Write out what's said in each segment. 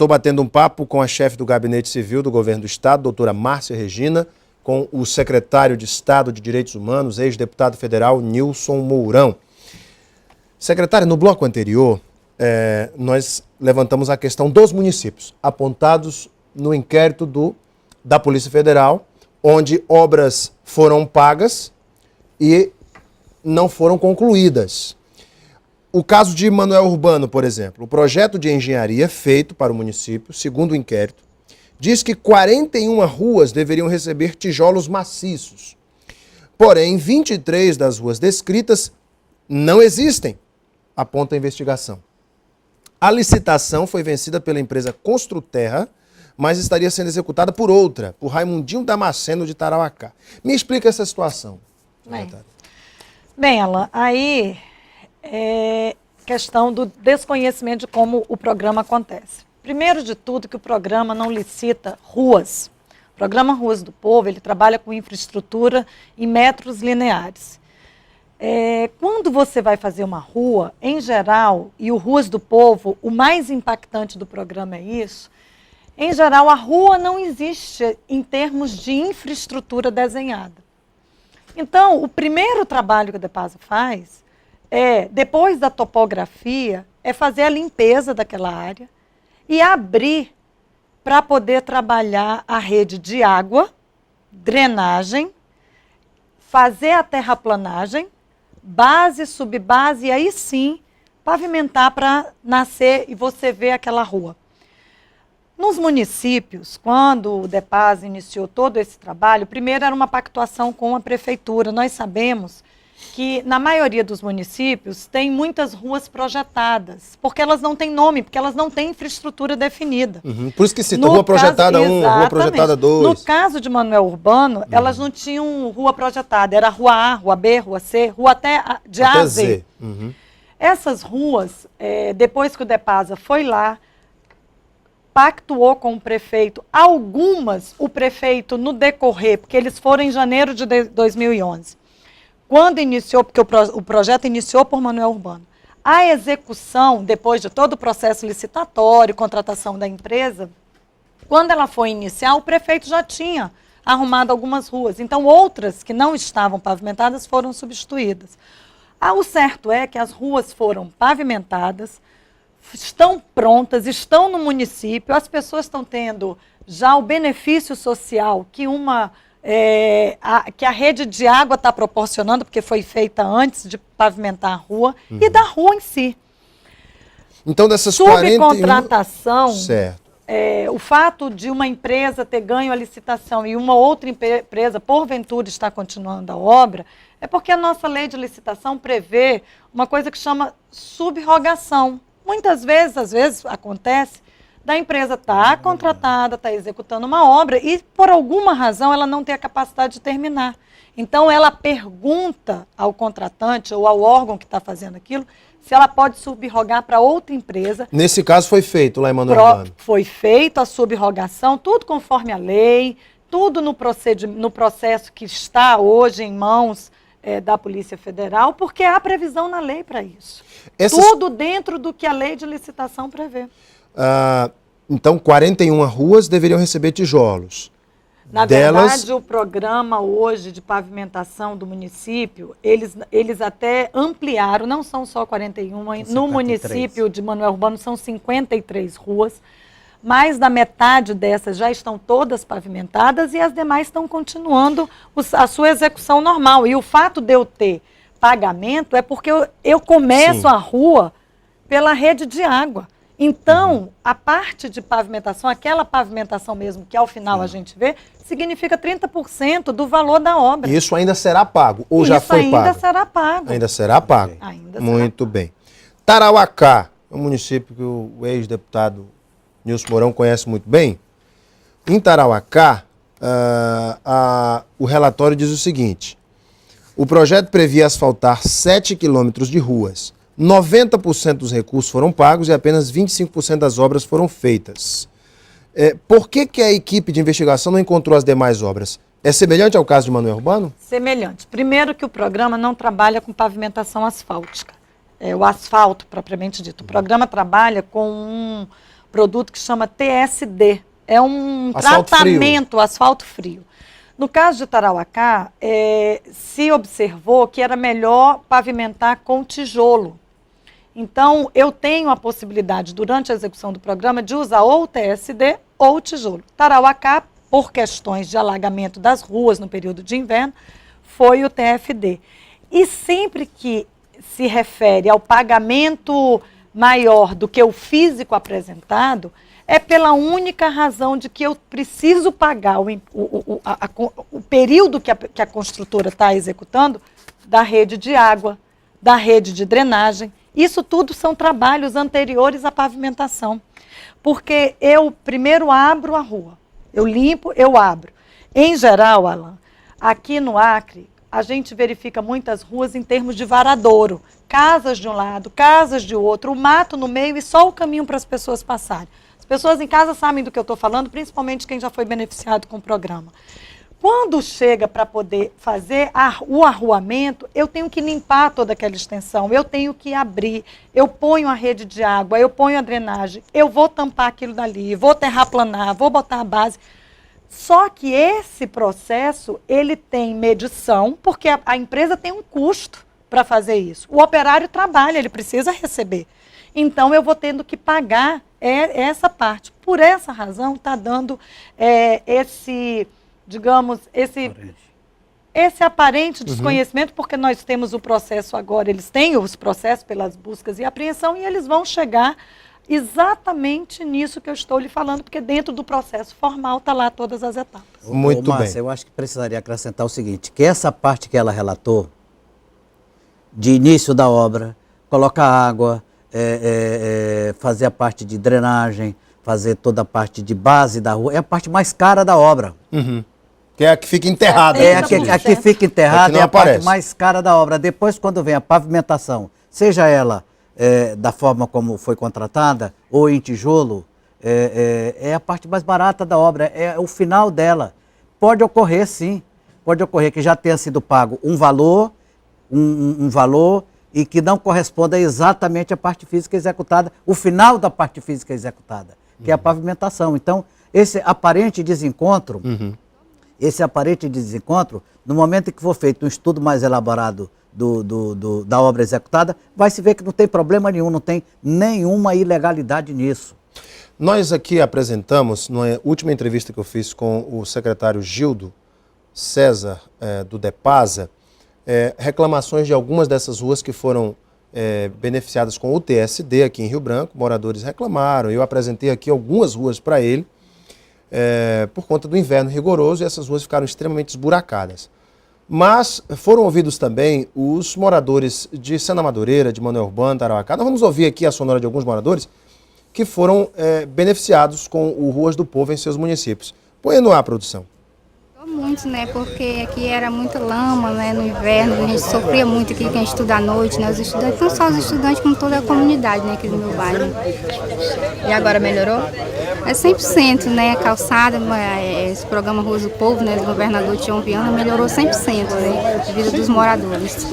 Estou batendo um papo com a chefe do Gabinete Civil do Governo do Estado, doutora Márcia Regina, com o secretário de Estado de Direitos Humanos, ex-deputado federal Nilson Mourão. Secretário, no bloco anterior, nós levantamos a questão dos municípios, apontados no inquérito da Polícia Federal, onde obras foram pagas e não foram concluídas. O caso de Manoel Urbano, por exemplo, o projeto de engenharia feito para o município, segundo o inquérito, diz que 41 ruas deveriam receber tijolos maciços. Porém, 23 das ruas descritas não existem, aponta a investigação. A licitação foi vencida pela empresa Construterra, mas estaria sendo executada por outra, por Raimundinho Damasceno de Tarauacá. Me explica essa situação. Bem, Alan, aí é questão do desconhecimento de como o programa acontece. Primeiro de tudo, que o programa não licita ruas. O programa Ruas do Povo, ele trabalha com infraestrutura em metros lineares. Quando você vai fazer uma rua, em geral, e o Ruas do Povo, o mais impactante do programa é isso, em geral, a rua não existe em termos de infraestrutura desenhada. Então, o primeiro trabalho que a DEPASA faz depois da topografia, é fazer a limpeza daquela área e abrir para poder trabalhar a rede de água, drenagem, fazer a terraplanagem, base, subbase, e aí sim pavimentar para nascer e você ver aquela rua. Nos municípios, quando o DEPASA iniciou todo esse trabalho, primeiro era uma pactuação com a prefeitura. Nós sabemos que na maioria dos municípios tem muitas ruas projetadas, porque elas não têm nome, porque elas não têm infraestrutura definida. Por isso que cita rua projetada 1, rua projetada 2. No caso de Manoel Urbano, elas não tinham rua projetada, era rua A, rua B, rua C, rua até de A a Z. Essas ruas, depois que o DEPASA foi lá, pactuou com o prefeito, algumas o prefeito no decorrer, porque eles foram em janeiro de 2011, quando iniciou, porque o projeto iniciou por Manoel Urbano. A execução, depois de todo o processo licitatório, contratação da empresa, quando ela foi iniciar, o prefeito já tinha arrumado algumas ruas. Então, outras que não estavam pavimentadas foram substituídas. O certo é que as ruas foram pavimentadas, estão prontas, estão no município, as pessoas estão tendo já o benefício social que que a rede de água está proporcionando, porque foi feita antes de pavimentar a rua, e da rua em si. Então, dessas subcontratação, certo. O fato de uma empresa ter ganho a licitação e uma outra empresa, porventura, está continuando a obra, é porque a nossa lei de licitação prevê uma coisa que chama subrogação. Muitas vezes, às vezes, acontece da empresa estar contratada, estar executando uma obra e, por alguma razão, ela não tem a capacidade de terminar. Então, ela pergunta ao contratante ou ao órgão que está fazendo aquilo se ela pode subrogar para outra empresa. Nesse caso foi feito lá em Manoel Urbano. Foi feita a subrogação, tudo conforme a lei, tudo no processo que está hoje em mãos da Polícia Federal, porque há previsão na lei para isso. Tudo dentro do que a lei de licitação prevê. Então, 41 ruas deveriam receber tijolos. Na verdade, o programa hoje de pavimentação do município, eles até ampliaram, não são só 41, no município de Manoel Urbano são 53 ruas, mais da metade dessas já estão todas pavimentadas e as demais estão continuando a sua execução normal. E o fato de eu ter pagamento é porque eu começo a rua pela rede de água. Então, a parte de pavimentação, aquela pavimentação mesmo que ao final a gente vê, significa 30% do valor da obra. E isso ainda será pago? Ou já foi pago? Isso ainda será pago. Ainda será pago? Ainda será Muito bem. Tarauacá, é um município que o ex-deputado Nilson Mourão conhece muito bem. Em Tarauacá, o relatório diz o seguinte: o projeto previa asfaltar 7 quilômetros de ruas. 90% dos recursos foram pagos e apenas 25% das obras foram feitas. Por que a equipe de investigação não encontrou as demais obras? É semelhante ao caso de Manoel Urbano? Semelhante. Primeiro que o programa não trabalha com pavimentação asfáltica. O asfalto, propriamente dito. O programa trabalha com produto que chama TSD. É um Asfalto tratamento asfalto frio. No caso de Tarauacá, se observou que era melhor pavimentar com tijolo. Então, eu tenho a possibilidade, durante a execução do programa, de usar ou o TSD ou o tijolo. Tarauacá, por questões de alagamento das ruas no período de inverno, foi o TFD. E sempre que se refere ao pagamento maior do que o físico apresentado, é pela única razão de que eu preciso pagar o período que a construtora está executando da rede de água, da rede de drenagem. Isso tudo são trabalhos anteriores à pavimentação. Porque eu primeiro abro a rua, eu limpo, eu abro. Em geral, Alan, aqui no Acre, a gente verifica muitas ruas em termos de varadouro. Casas de um lado, casas de outro, o mato no meio e só o caminho para as pessoas passarem. As pessoas em casa sabem do que eu estou falando, principalmente quem já foi beneficiado com o programa. Quando chega para poder fazer o arruamento, eu tenho que limpar toda aquela extensão, eu tenho que abrir, eu ponho a rede de água, eu ponho a drenagem, eu vou tampar aquilo dali, vou terraplanar, vou botar a base. Só que esse processo, ele tem medição, porque a empresa tem um custo para fazer isso. O operário trabalha, ele precisa receber. Então, eu vou tendo que pagar essa parte. Por essa razão, está dando esse aparente desconhecimento, porque nós temos o processo agora, eles têm os processos pelas buscas e apreensão, e eles vão chegar exatamente nisso que eu estou lhe falando, porque dentro do processo formal está lá todas as etapas. Muito Márcia, bem. eu acho que precisaria acrescentar o seguinte, que essa parte que ela relatou, de início da obra, colocar água, fazer a parte de drenagem, fazer toda a parte de base da rua, é a parte mais cara da obra. Uhum. Que é a que fica enterrada. A que fica enterrada é a aparece. parte mais cara da obra. Depois, quando vem a pavimentação, seja ela da forma como foi contratada, ou em tijolo, é a parte mais barata da obra, é o final dela. Pode ocorrer, sim, pode ocorrer que já tenha sido pago um valor, um valor e que não corresponda exatamente à parte física executada, o final da parte física executada, que é a pavimentação. Então, esse aparente desencontro, no momento em que for feito um estudo mais elaborado da obra executada, vai se ver que não tem problema nenhum, não tem nenhuma ilegalidade nisso. Nós aqui apresentamos, na última entrevista que eu fiz com o secretário Gildo César, do DEPASA, reclamações de algumas dessas ruas que foram beneficiadas com o TSD aqui em Rio Branco. Moradores reclamaram, eu apresentei aqui algumas ruas para ele, por conta do inverno rigoroso, e essas ruas ficaram extremamente esburacadas. Mas foram ouvidos também os moradores de Sena Madureira, de Manoel Urbano, Tarauacá. Nós vamos ouvir aqui a sonora de alguns moradores que foram beneficiados com o Ruas do Povo em seus municípios. Põe no ar, produção. Muito, né? Porque aqui era muita lama, né? No inverno, a gente sofria muito aqui, quem estuda à noite, né? Os estudantes, não só os estudantes, como toda a comunidade, né? Aqui do meu bairro. E agora melhorou? É 100%, né? Calçada, esse programa Ruas do Povo, né? Do governador Tião Viana, melhorou 100%, né? A vida dos moradores.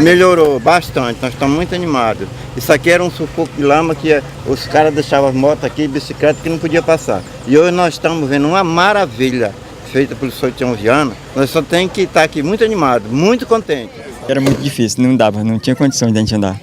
Melhorou bastante, nós estamos muito animados. Isso aqui era um sufoco de lama que os caras deixavam as motos aqui, bicicleta, que não podia passar. E hoje nós estamos vendo uma maravilha feita pelo senhor Tião Viana. Nós só temos que estar aqui muito animados, muito contentes. Era muito difícil, não dava, não tinha condição de a gente andar.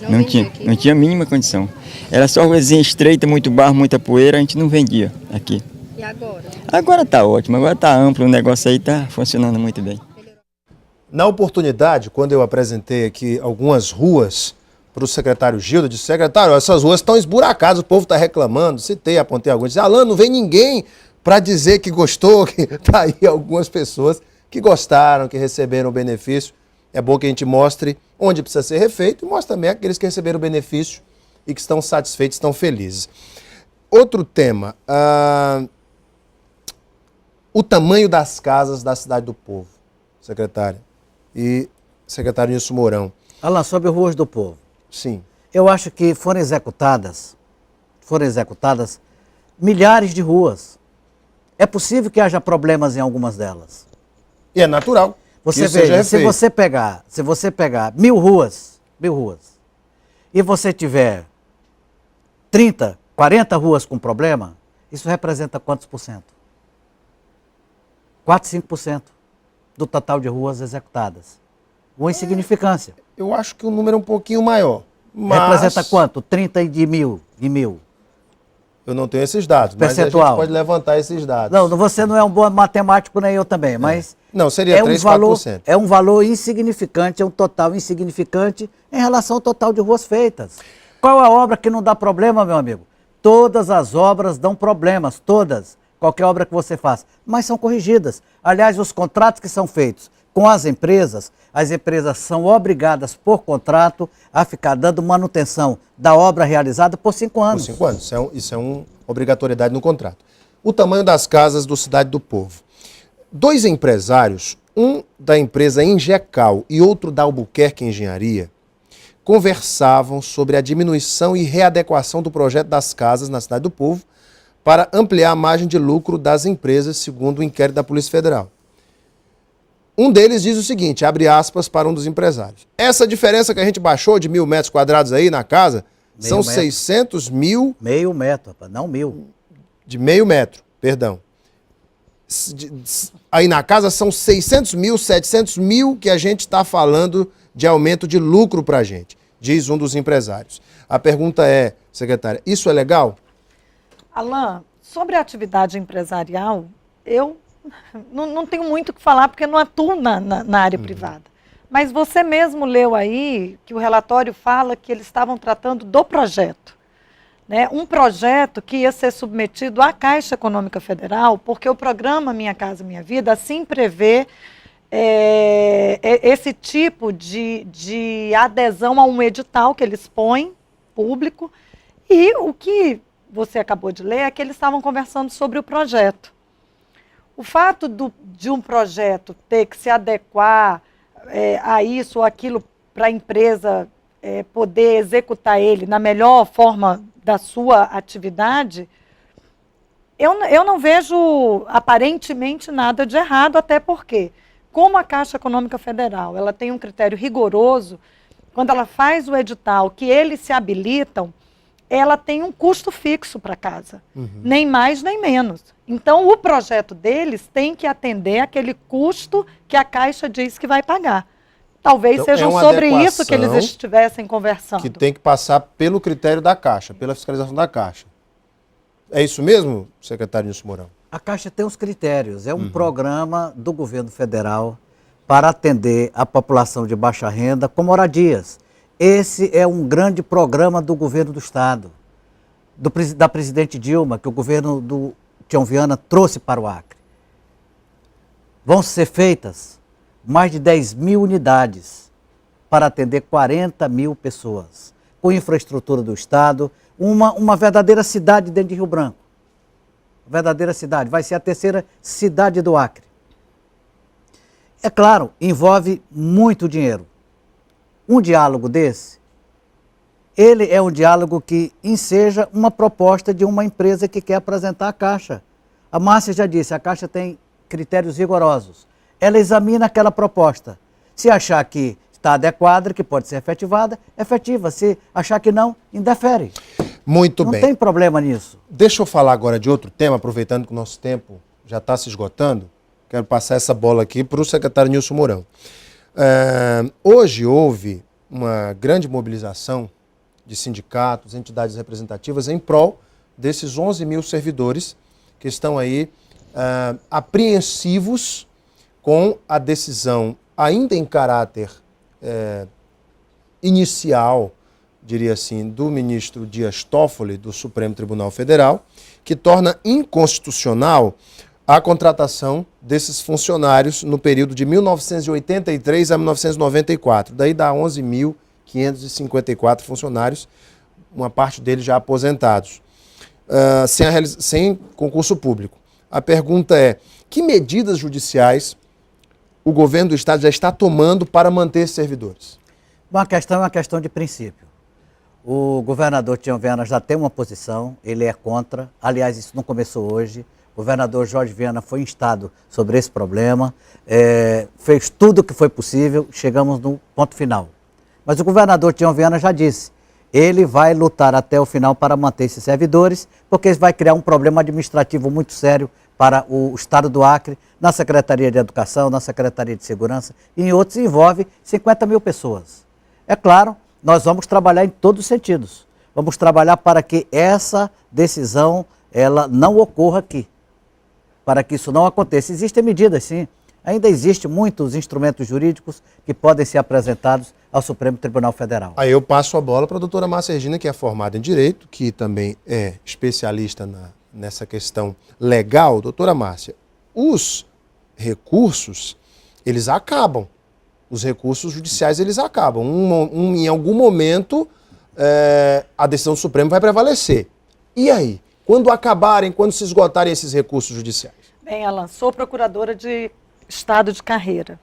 Não tinha a mínima condição. Era só ruazinha estreita, muito barro, muita poeira, a gente não vendia aqui. E agora? Agora está ótimo, agora está amplo, o negócio aí está funcionando muito bem. Na oportunidade, quando eu apresentei aqui algumas ruas para o secretário Gildo, eu disse: secretário, essas ruas estão esburacadas, o povo está reclamando. Citei, apontei alguns. Disse: Alan, não vem ninguém para dizer que gostou, que está aí algumas pessoas que gostaram, que receberam o benefício. É bom que a gente mostre onde precisa ser refeito e mostre também aqueles que receberam o benefício e que estão satisfeitos, estão felizes. Outro tema, o tamanho das casas da Cidade do Povo, secretário. E secretário Nilson Mourão. Alan, sobre Ruas do Povo. Sim. Eu acho que foram executadas milhares de ruas. É possível que haja problemas em algumas delas. E é natural. Você veja, se você pegar 1.000 ruas, e você tiver 30 40 ruas com problema, isso representa quantos por cento? 4, 5% do total de ruas executadas. Uma insignificância. Eu acho que o número é um pouquinho maior. Mas Representa quanto? 30 de mil. eu não tenho esses dados, mas a gente Percentual. pode levantar esses dados. Não, você não é um bom matemático, nem eu também, mas Não, seria é 3, um valor, 4%. é um valor insignificante, é um total insignificante em relação ao total de ruas feitas. Qual a obra que não dá problema, meu amigo? Todas as obras dão problemas, todas. Qualquer obra que você faça, mas são corrigidas. Aliás, os contratos que são feitos com as empresas são obrigadas por contrato a ficar dando manutenção da obra realizada por 5 anos. Por 5 anos, isso é uma obrigatoriedade no contrato. O tamanho das casas do Cidade do Povo. 2 empresários, um da empresa Engecal e outro da Albuquerque Engenharia, conversavam sobre a diminuição e readequação do projeto das casas na Cidade do Povo para ampliar a margem de lucro das empresas, segundo o inquérito da Polícia Federal. Um deles diz o seguinte, abre aspas para um dos empresários. Essa diferença que a gente baixou de 1.000 metros quadrados aí na casa, são 600 mil... Meio metro, rapaz, não 1.000. De meio metro, perdão. Aí na casa são 600 mil, 700 mil que a gente está falando de aumento de lucro para a gente, diz um dos empresários. A pergunta é, secretária, isso é legal? Alain, sobre a atividade empresarial, eu não tenho muito o que falar porque não atuo na área privada. Mas você mesmo leu aí que o relatório fala que eles estavam tratando do projeto. Né? Um projeto que ia ser submetido à Caixa Econômica Federal, porque o programa Minha Casa Minha Vida assim prevê esse tipo de adesão a um edital que eles põem público. E o que você acabou de ler é que eles estavam conversando sobre o projeto. O fato de um projeto ter que se adequar a isso ou aquilo para a empresa poder executar ele na melhor forma da sua atividade, eu não vejo aparentemente nada de errado, até porque, como a Caixa Econômica Federal ela tem um critério rigoroso, quando ela faz o edital que eles se habilitam, ela tem um custo fixo para a casa, nem mais nem menos. Então, o projeto deles tem que atender aquele custo que a Caixa diz que vai pagar. Talvez Então, sejam sobre isso que eles estivessem conversando. Que tem que passar pelo critério da Caixa, pela fiscalização da Caixa. É isso mesmo, secretário Nilson Mourão? A Caixa tem os critérios, é um programa do governo federal para atender a população de baixa renda com moradias. Esse é um grande programa do governo do Estado, da presidente Dilma, que o governo do Tião Viana trouxe para o Acre. Vão ser feitas mais de 10 mil unidades para atender 40 mil pessoas, com infraestrutura do Estado, uma verdadeira cidade dentro de Rio Branco. Verdadeira cidade, vai ser a 3ª cidade do Acre. É claro, envolve muito dinheiro. Um diálogo desse, ele é um diálogo que enseja uma proposta de uma empresa que quer apresentar a Caixa. A Márcia já disse, a Caixa tem critérios rigorosos. Ela examina aquela proposta. Se achar que está adequada, que pode ser efetivada, efetiva. Se achar que não, indefere. Muito bem. Não tem problema nisso. Deixa eu falar agora de outro tema, aproveitando que o nosso tempo já está se esgotando. Quero passar essa bola aqui para o secretário Nilson Mourão. Hoje houve uma grande mobilização de sindicatos, entidades representativas em prol desses 11 mil servidores que estão aí apreensivos com a decisão ainda em caráter inicial, diria assim, do ministro Dias Toffoli, do Supremo Tribunal Federal, que torna inconstitucional a contratação desses funcionários no período de 1983 a 1994. Daí dá 11.554 funcionários, uma parte deles já aposentados, sem concurso público. A pergunta é, que medidas judiciais o governo do Estado já está tomando para manter esses servidores? Bom, a questão é uma questão de princípio. O governador Tião Viana já tem uma posição, ele é contra. Aliás, isso não começou hoje. O governador Jorge Viana foi instado sobre esse problema, fez tudo o que foi possível, chegamos no ponto final. Mas o governador Tião Viana já disse ele vai lutar até o final para manter esses servidores, porque isso vai criar um problema administrativo muito sério para o Estado do Acre, na Secretaria de Educação, na Secretaria de Segurança e em outros envolve 50 mil pessoas. É claro, nós vamos trabalhar em todos os sentidos. Vamos trabalhar para que essa decisão ela não ocorra aqui, para que isso não aconteça. Existem medidas, sim. Ainda existem muitos instrumentos jurídicos que podem ser apresentados ao Supremo Tribunal Federal. Aí eu passo a bola para a doutora Márcia Regina, que é formada em Direito, que também é especialista nessa questão legal. Doutora Márcia, os recursos, eles acabam. Os recursos judiciais, eles acabam. Em algum momento, a decisão do Supremo vai prevalecer. E aí? Quando acabarem, quando se esgotarem esses recursos judiciais? Bem, Alan, sou procuradora de Estado de carreira.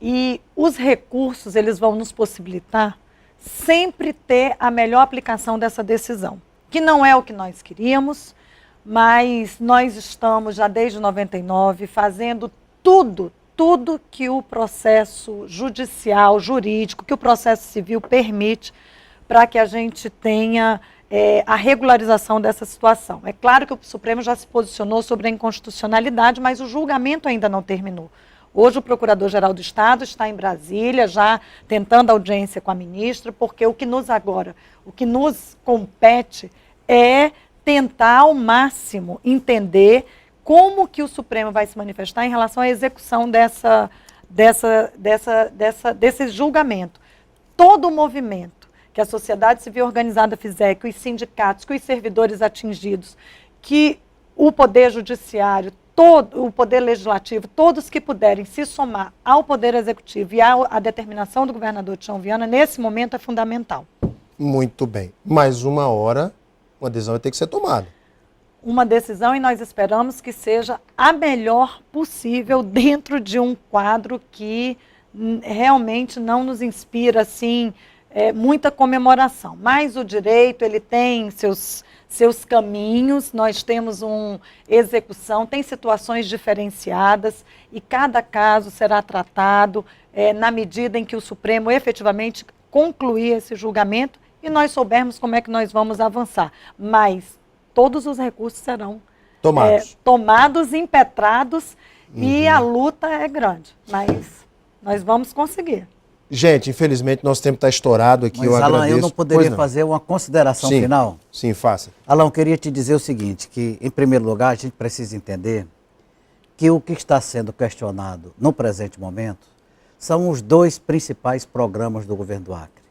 E os recursos, eles vão nos possibilitar sempre ter a melhor aplicação dessa decisão. Que não é o que nós queríamos, mas nós estamos já desde 99 fazendo tudo que o processo judicial, jurídico, que o processo civil permite para que a gente tenha a regularização dessa situação. É claro que o Supremo já se posicionou sobre a inconstitucionalidade, mas o julgamento ainda não terminou. Hoje o Procurador-Geral do Estado está em Brasília, já tentando audiência com a ministra, porque o que nos compete é tentar ao máximo entender como que o Supremo vai se manifestar em relação à execução desse julgamento. Todo o movimento que a sociedade civil organizada fizer, que os sindicatos, que os servidores atingidos, que o Poder Judiciário, todo o Poder Legislativo, todos que puderem se somar ao Poder Executivo e à determinação do governador Tião Viana, nesse momento é fundamental. Muito bem. Mais uma hora, uma decisão vai ter que ser tomada. Uma decisão e nós esperamos que seja a melhor possível dentro de um quadro que realmente não nos inspira, assim, muita comemoração. Mas o direito, ele tem seus caminhos, nós temos uma execução, tem situações diferenciadas e cada caso será tratado na medida em que o Supremo efetivamente concluir esse julgamento e nós soubermos como é que nós vamos avançar. Mas todos os recursos serão tomados, impetrados e a luta é grande, mas nós vamos conseguir. Gente, infelizmente nosso tempo está estourado aqui. Mas, Alan, eu não poderia fazer uma consideração final? Sim, faça. Alan, eu queria te dizer o seguinte, que em primeiro lugar a gente precisa entender que o que está sendo questionado no presente momento são os dois principais programas do governo do Acre.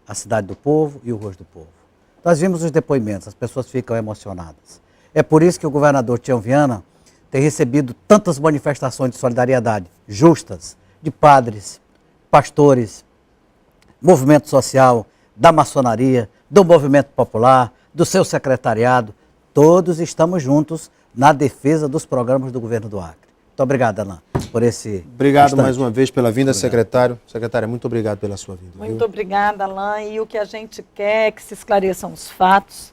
A Cidade do Povo e o Ruas do Povo. Nós vimos os depoimentos, as pessoas ficam emocionadas. É por isso que o governador Tião Viana tem recebido tantas manifestações de solidariedade justas, de padres, pastores, movimento social, da maçonaria, do movimento popular, do seu secretariado. Todos estamos juntos na defesa dos programas do governo do Acre. Muito obrigado, Alan, por esse Obrigado instante. mais uma vez pela vinda, secretário. Secretária, muito obrigado pela sua vinda. Muito obrigada, Alan. E o que a gente quer é que se esclareçam os fatos,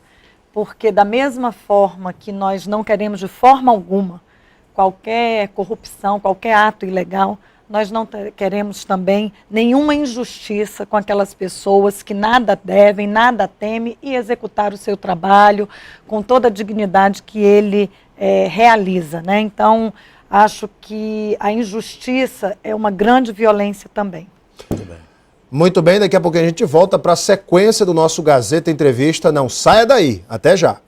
porque da mesma forma que nós não queremos de forma alguma qualquer corrupção, qualquer ato ilegal, nós não queremos também nenhuma injustiça com aquelas pessoas que nada devem, nada temem e executar o seu trabalho com toda a dignidade que ele realiza, né? Então, acho que a injustiça é uma grande violência também. Muito bem, daqui a pouco a gente volta para a sequência do nosso Gazeta Entrevista. Não saia daí. Até já.